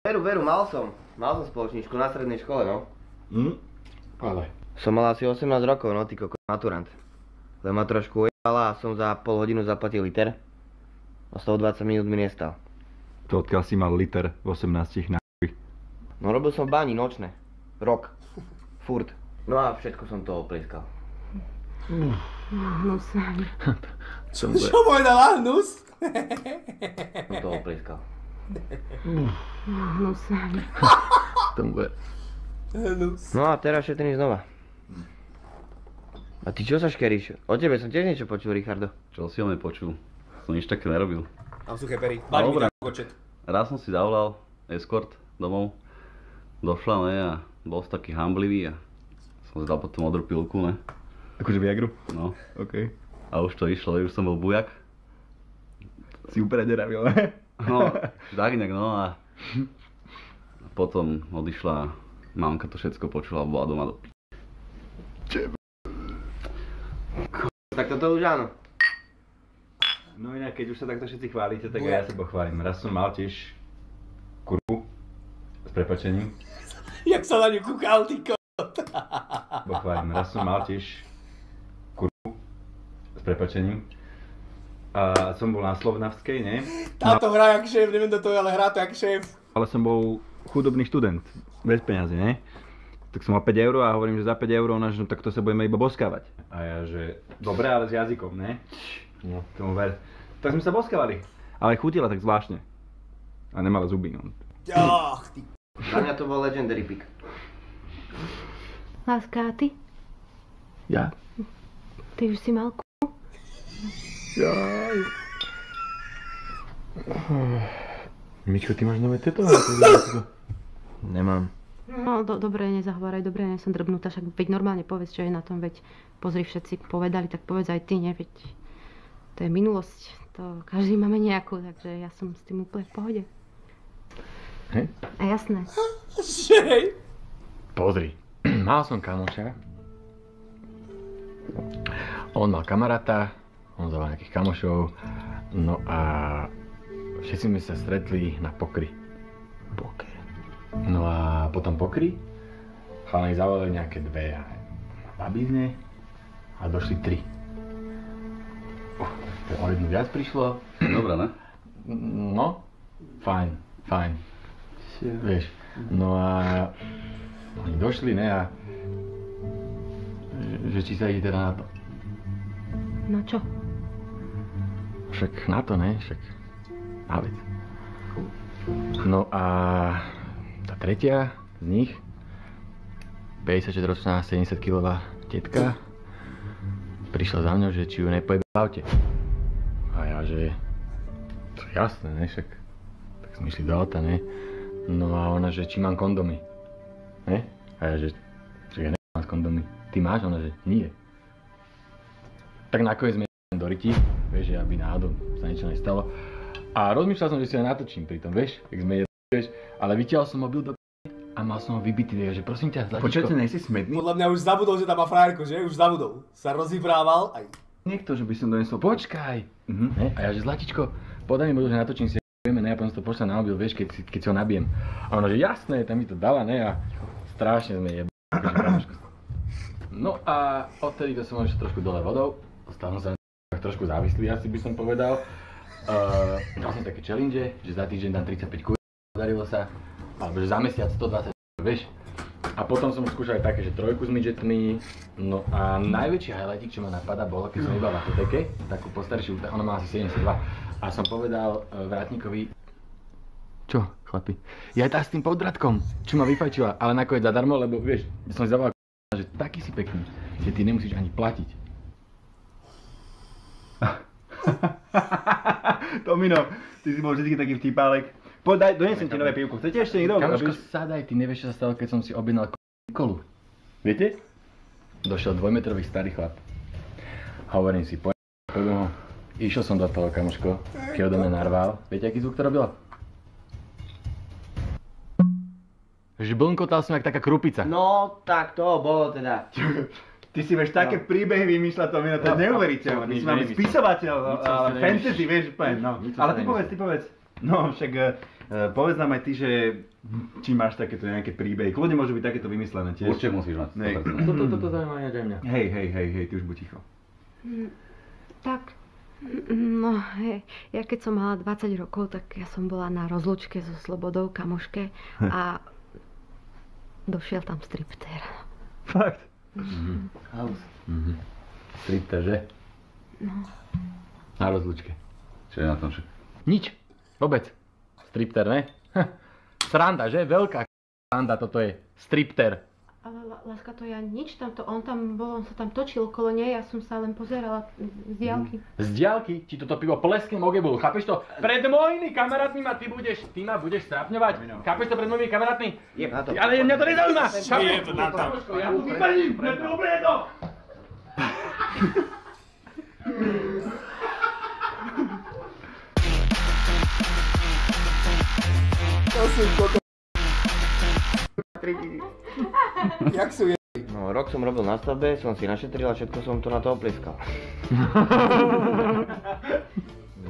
Veru, mal som spoločníčku na strednej škole, no. Ale. Som mal asi 18 rokov, no, ty kokos, maturant. Len ma trošku ujala a som za pol hodinu zaplatil liter. A 120 minút mi nestal. To odkiaľ si mal liter v 18 na No robil som v báni nočné. Rok. Furt. No a všetko som to oplieskal. Hnus. Čo povedala? Hnus? Som to oplieskal. Hnus. Hnus. No a teraz šetrím znova. A ty čo sa škeríš? O tebe som tiež niečo počul, Richardo. Čo si o mne počul? Som nič také nerobil. Mám suché pery. Báň mi tam kočet. Raz som si zavolal escort domov. Došla, ne, a bol som taký hamblivý a som si dal potom modrú pilku, ne. Akože Viagru? No. OK. A už to išlo, už som bol bujak. Si úplne neravil, ne? No, tak nejak, no a potom odišla, mamka to všetko počula, bola doma do Tak toto už áno. No inak, keď už sa takto všetci chválite, tak aj ja sa pochválim. Raz som mal tiež kurvu, s prepáčením. Jak sa na ňu kúkal, ty Pochválim. Raz som mal tiež kurvu, s prepáčením. A som bol na Slovnavskej, ne? Táto hrá jak šéf, neviem do toho, ale hrá to jak šéf. Ale som bol chudobný študent, bez peňazí, ne? Tak som mal 5 eur a hovorím, že za 5 eur, no tak to sa budeme iba boskávať. A ja, že dobre, ale s jazykom, ne? No, tomu ver. Tak sme sa boskávali. Ale chutila tak zvláštne. A nemala zuby, no. Ach, ty. Za mňa to bol legendary pick. Láska, a ty? Ja? Ty už si mal Jaj. Mičko, ty máš nové teto? Nemám. No, dobre, nezahováraj, dobre, nie som drbnutá, však veď normálne povedz, čo je na tom, veď pozri, všetci povedali, tak povedz aj ty, ne, veď to je minulosť, to každý máme nejakú, takže ja som s tým úplne v pohode. Hej? A jasné. Žej. Pozri, mal som kamoša, on mal kamaráta, on zaval nejakých kamošov, no a všetci sme sa stretli na pokry. No a potom pokry, chalani zavolali nejaké dve babízne a došli 3. O jednu viac prišlo. Dobre, ne? No, fajn. Vieš, no a oni došli, ne, a že či sa ide teda na to. No čo? Však na to, ne, však na vec. No a tá tretia z nich, 56-ročná, 70-kilová tetka, prišla za mňou, že či ju nepojebe v aute. A ja, že to je jasné, ne, však tak sme išli do auta, ne. No a ona, že či mám kondomy, ne. A ja, že ja nemám kondomy. Ty máš? Ona, že nie. Tak nakoniec sme do ryti, vieš, že aby náhodou sa niečo nestalo. A rozmýšľal som, že si ho natočím pri tom, vieš, jak sme jedli, vieš, ale vytiaľ som mobil do a mal som ho vybitý, vieš, že prosím ťa, Zlatičko. Počujete, nejsi smedný? Podľa mňa už zabudol, že tam má frajerku, že? Už zabudol. Sa rozvyprával aj. Niekto, že by som donesol. Počkaj! Ne? A ja, že Zlatičko, podaj mi mobil, že natočím si, ne, a potom si to pošla na mobil, vieš, keď si ho nabijem. A ona, že jasné, tam mi to dala, ne, a strašne sme jebali. No a odtedy to som ešte trošku dole vodou, stal som sa trošku závislý, asi by som povedal. Dal som také challenge, že za týždeň dám 35 kúr, podarilo sa, alebo že za mesiac 120, vieš. A potom som skúšal aj také, že 3 s midgetmi, no a najväčší highlightik, čo ma napadá, bolo, keď som iba v apoteke, takú postaršiu, ona má asi 72, a som povedal vrátnikovi, čo, chlapi, ja aj tá s tým podradkom, čo ma vyfajčila, ale nakoniec zadarmo, lebo vieš, som si zavolal, že taký si pekný, že ty nemusíš ani platiť. Tomino, ty si bol vždy taký vtipálek. Poď, donesem ti nové pivko. Chcete ešte niekto? Kamoško, sadaj, ty nevieš, čo sa stalo, keď som si objednal kolu. Viete? Došiel 2-metrový starý chlap. Hovorím si, poďme ho. Išiel som do toho, kamoško, keď do mňa narval. Viete, aký zvuk to robilo? Žblnkotal som jak taká krupica. No, tak to bolo teda. Ty si vieš také príbehy vymýšľať, Tomino, to je neuveriteľné. Ty si máme spisovateľ, fantasy, vieš, úplne, no. Ale ty povedz. No, však Povedz nám aj ty, že či máš takéto nejaké príbehy. Kľudne môžu byť takéto vymyslené tiež. Určite musíš mať. Nej. 100%. Toto zaujíma aj mňa. Hej, ty už buď ticho. Tak, no hej, ja keď som mala 20 rokov, tak ja som bola na rozlúčke so Slobodou, kamoške a došiel tam striptér. Fakt? House. Stripter, že? No. Na rozlučke. Čo je na tom, že? Nič. Vôbec. Stripter, ne? Sranda, že? Veľká sranda toto je. Stripter. Ale láska, to ja nič tamto, on sa tam točil okolo nej, ja som sa len pozerala z diaľky. Z diaľky ti toto pivo pleskne mogebulu, chápeš to? Pred mojimi kamarátmi ma ty ma budeš strápňovať. Chápeš to pred mojimi kamarátmi? Jeb na to. Ale mňa to nezaujíma. Jeb na to. Ja mu vypadím, dobre je to. To sú koko... Jak sú je... No, rok som robil na stavbe, som si našetril a všetko som to na to oplieskal.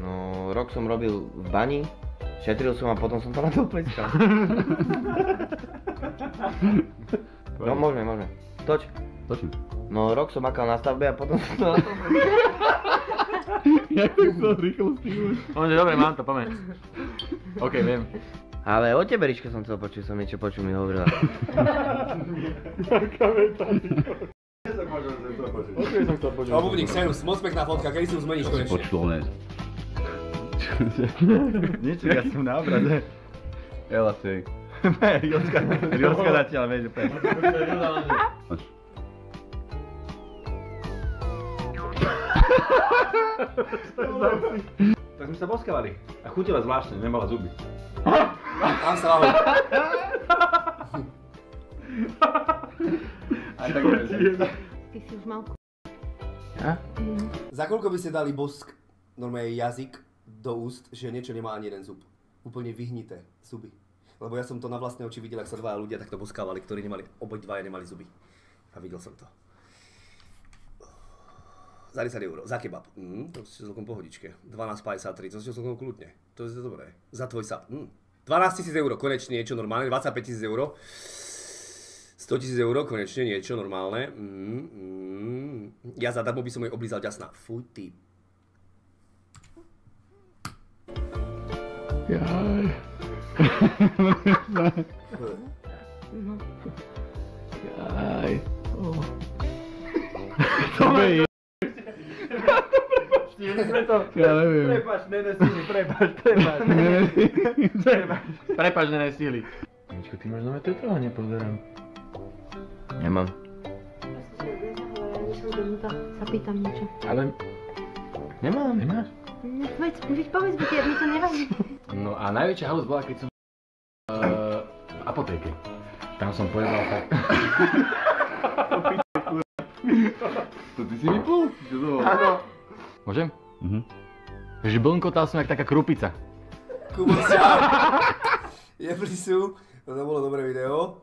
No, rok som robil v bani, šetril som a potom som to na to oplieskal. No, môžeme. Toč. Točím. No, rok som makal na stavbe a potom som to na to oplieskal. Jak to rýchlo stihuješ? Dobre, mám to, poďme. OK, viem. Ale o tebe, Rička, som chcel počuť, som niečo počul, mi hovorila. Obuvník, serius, moc pekná fotka, kedy si ju zmeníš konečne? Počul, ne. Niečo, ja som na obraze. Ela, tej. Rioska zatiaľ, vieš, úplne. Tak sme sa boskávali. A chutila zvláštne, nemala zuby. Tam sa lahol. Ty si už mal Za koľko by ste dali bosk, normálne jazyk, do úst, že niečo nemá ani jeden zub? Úplne vyhnité zuby. Lebo ja som to na vlastné oči videl, ak sa dvaja ľudia takto boskávali, ktorí nemali, obidvaja nemali zuby. A videl som to. Za 10 €. Za kebab. To ste celkom pohodičke. 12,53, to ste celkom kľudne. To je dobré. Za tvoj sap. 12 000 €, konečne niečo normálne. 25 000 €. 100 000 €, konečne niečo normálne. Ja zadarmo by som jej oblízal ďasná. Fuj, ty. Jaj. No. Jaj. To je. Ja neviem. Prepáč, nenesili, prepáč. Prepáč, nenesili. Mičko, ty máš nové tetovanie, pozerám. Nemám. Sa pýtam niečo. Ale Nemám. nemáš? Veď povedz, veď mi to nevadí. No a najväčšia halus bola, keď som v apotéke. Tam som pojebal tak. To ty si vyplul? Áno. Môžem? Takže blnkotal som jak taká krupica. Kuboťa. Jebli sú. To bolo dobré video.